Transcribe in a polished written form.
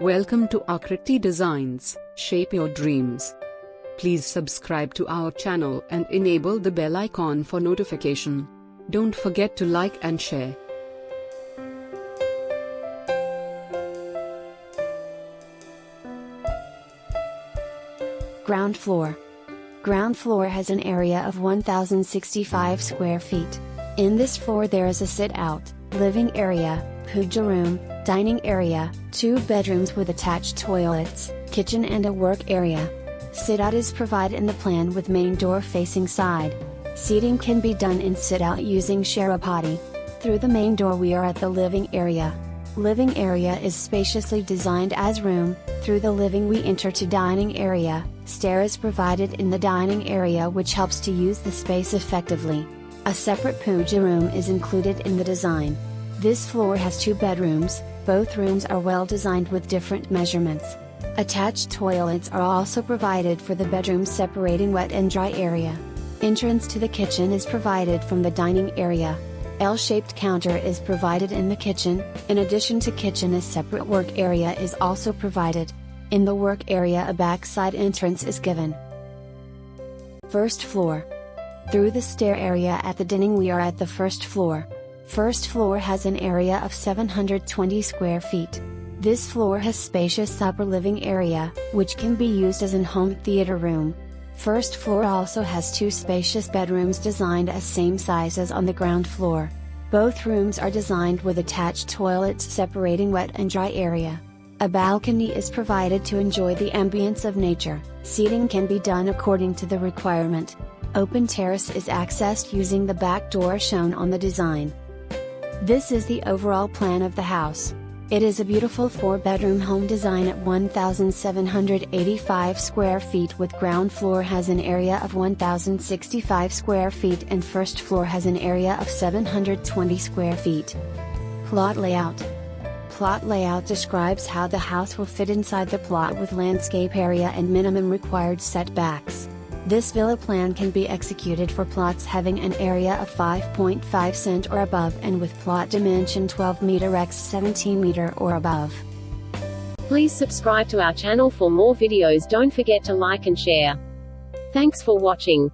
Welcome to Akrthi Designs, Shape Your Dreams. Please subscribe to our channel and enable the bell icon for notification. Don't forget to like and share. Ground floor. Ground floor has an area of 1,065 square feet. In this floor there is a sit-out, living area, POOJA room, dining area, 2 bedrooms with attached toilets, kitchen and a work area. Sit-out is provided in the plan with main door facing side. Seating can be done in sit-out using sharapati. Through the main door we are at the living area. Living area is spaciously designed as room. Through the living we enter to dining area. Stair is provided in the dining area which helps to use the space effectively. A separate POOJA room is included in the design. This floor has 2 bedrooms, both rooms are well designed with different measurements. Attached toilets are also provided for the bedrooms separating wet and dry area. Entrance to the kitchen is provided from the dining area. L-shaped counter is provided in the kitchen. In addition to kitchen, a separate work area is also provided. In the work area a backside entrance is given. First floor. Through the stair area at the dining we are at the first floor. First floor has an area of 720 square feet. This floor has spacious upper living area, which can be used as an home theater room. First floor also has 2 spacious bedrooms designed as same size as on the ground floor. Both rooms are designed with attached toilets separating wet and dry area. A balcony is provided to enjoy the ambience of nature. Seating can be done according to the requirement. Open terrace is accessed using the back door shown on the design. This is the overall plan of the house. It is a beautiful 4-bedroom home design at 1,785 square feet with ground floor has an area of 1,065 square feet and first floor has an area of 720 square feet. Plot layout. Plot layout describes how the house will fit inside the plot with landscape area and minimum required setbacks. This villa plan can be executed for plots having an area of 5.5 cent or above and with plot dimension 12 meter x 17 meter or above. Please subscribe to our channel for more videos. Don't forget to like and share. Thanks for watching.